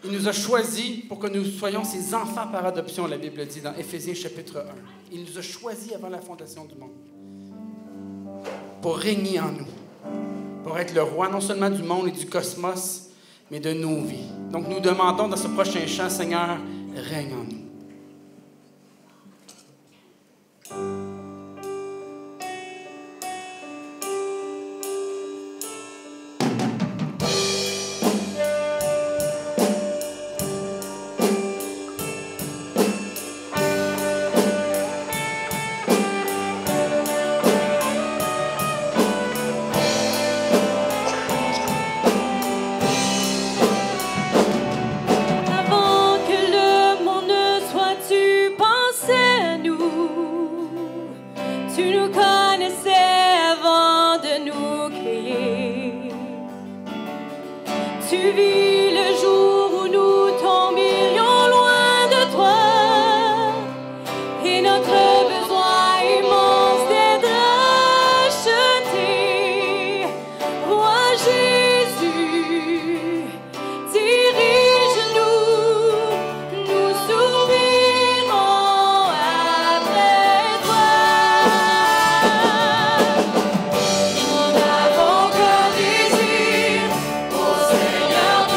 Il nous a choisis pour que nous soyons ses enfants par adoption, la Bible dit dans Éphésiens chapitre 1. Il nous a choisis avant la fondation du monde pour régner en nous, pour être le roi non seulement du monde et du cosmos, mais de nos vies. Donc nous demandons dans ce prochain chant, Seigneur, règne en nous.
Seigneur,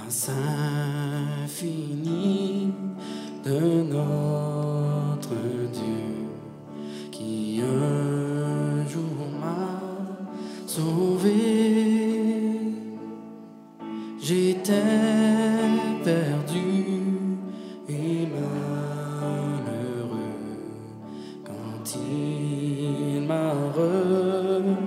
grâce infinie de notre Dieu qui un jour m'a sauvé. J'étais perdu et malheureux quand il m'a retrouvé.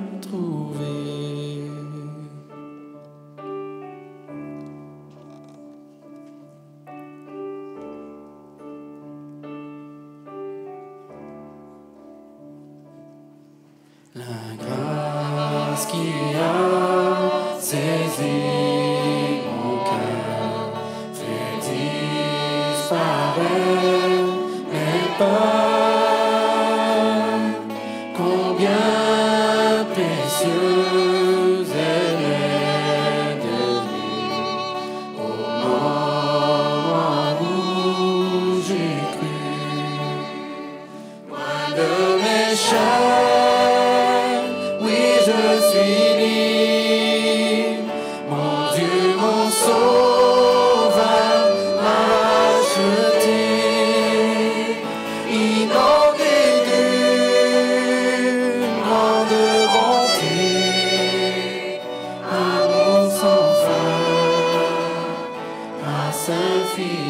La grâce qui a saisi mon cœur fait disparaître mes peurs. Combien précieuse elle est devenue au moment où j'ai cru. Loin de mes chaînes, oui, je suis libre. Mon Dieu, mon sauveur m'a acheté. Inondé d'une grande bonté, amour sans fin, grâce infinie.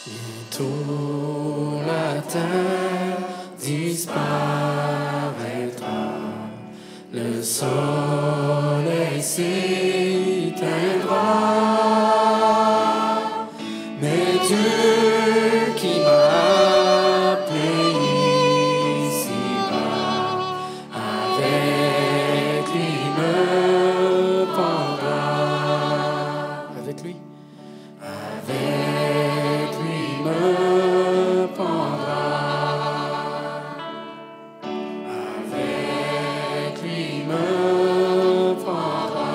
Bientôt la terre disparaîtra, le soleil s'éteindra, mais Dieu qui m'a appelé ici-bas, avec lui me prendra. Avec lui? Avec lui me prendra. Avec lui me prendra.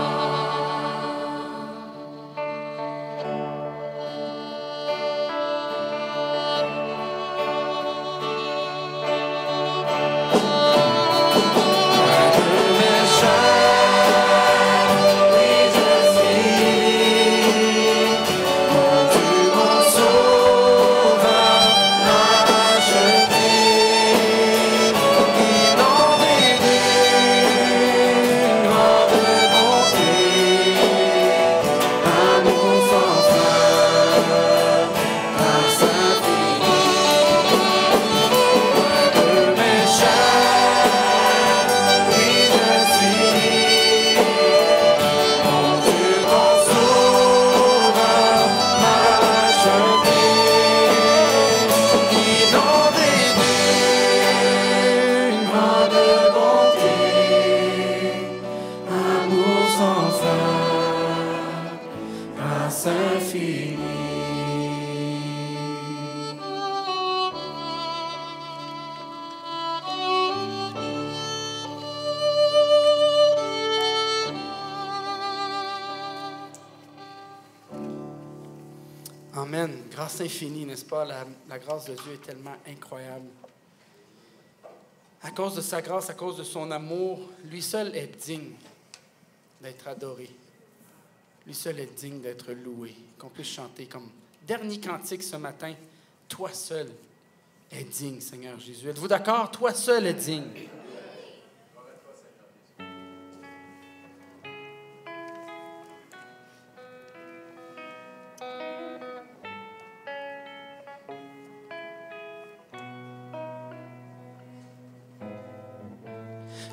Amen. Grâce infinie, n'est-ce pas? La grâce de Dieu est tellement incroyable. À cause de sa grâce, à cause de son amour, lui seul est digne d'être adoré. Lui seul est digne d'être loué. Qu'on puisse chanter comme dernier cantique ce matin. Toi seul es digne, Seigneur Jésus. Êtes-vous d'accord? Toi seul es digne.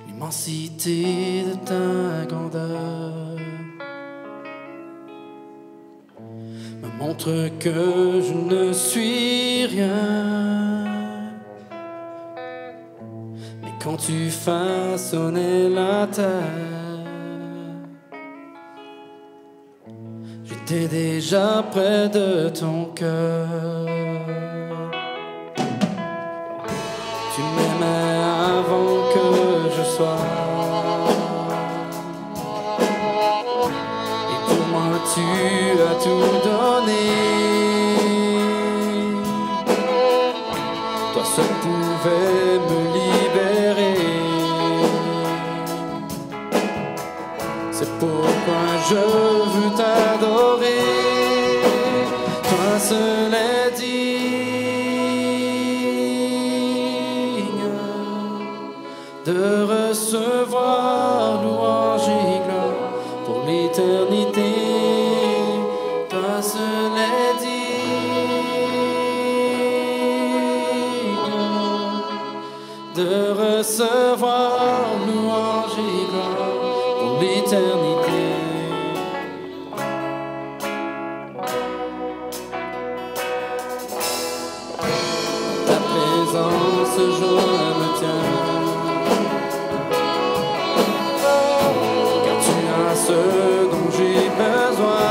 L'immensité de ta grandeur me montre que je ne suis rien. Mais quand tu façonnais la terre, j'étais déjà près de ton cœur. Tu m'aimais avant que je sois. Et pour moi tu as tout donné. Toi seul pouvais me libérer. C'est pourquoi je veux t'adorer. Toi seul est digne de recevoir louange et gloire pour l'éternité. Toi seul est digne de recevoir louange et gloire pour l'éternité. Ta présence, je me tiens. Ce dont j'ai besoin,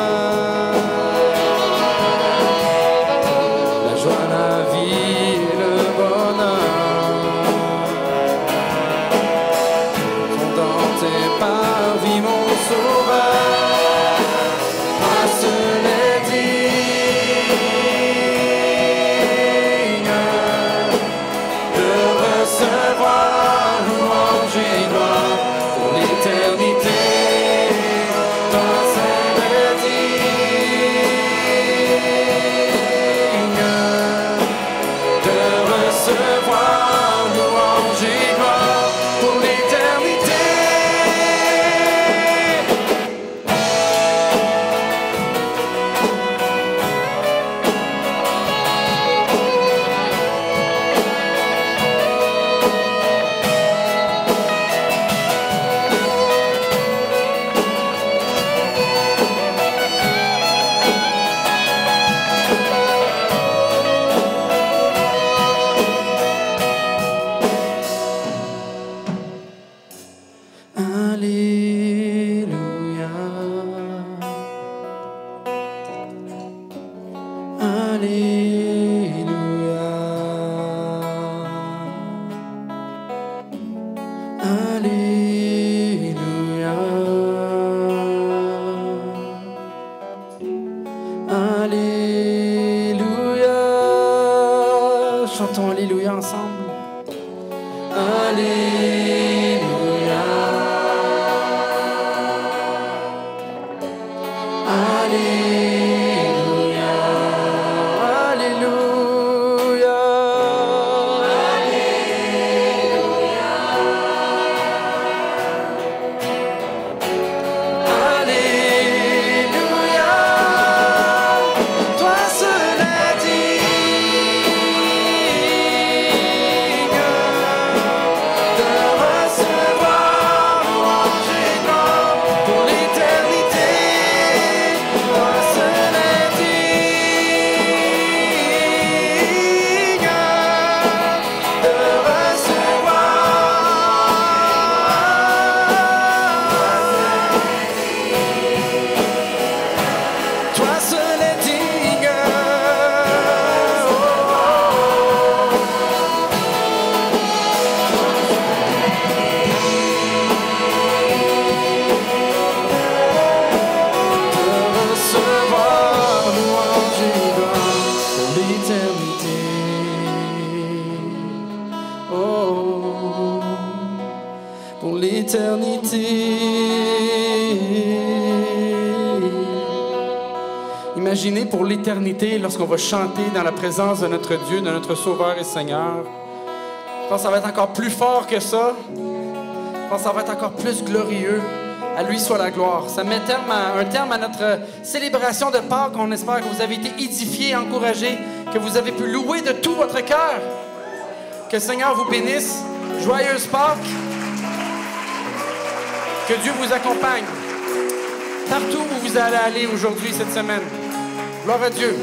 la joie, la vie et le bonheur sont dans tes parvis, mon sauveur. Toi seul est digne de recevoir louange et gloire pour l'éternité. Chantons Alléluia ensemble. Alléluia. Alléluia. Alléluia. Alléluia. Toi seul est digne de recevoir louange et gloire pour l'éternité. Toi seul est digne de recevoir. Toi seul est digne. De recevoir louange et gloire pour l'éternité. Oh, pour l'éternité. imaginer pour l'éternité lorsqu'on va chanter dans la présence de notre Dieu, de notre Sauveur et Seigneur. Je pense que ça va être encore plus fort que ça. Je pense que ça va être encore plus glorieux. À lui soit la gloire. Ça met un terme à notre célébration de Pâques. On espère que vous avez été édifiés, encouragés, que vous avez pu louer de tout votre cœur. Que le Seigneur vous bénisse. Joyeuse Pâques. Que Dieu vous accompagne partout où vous allez aller aujourd'hui, cette semaine. Gloire à Dieu.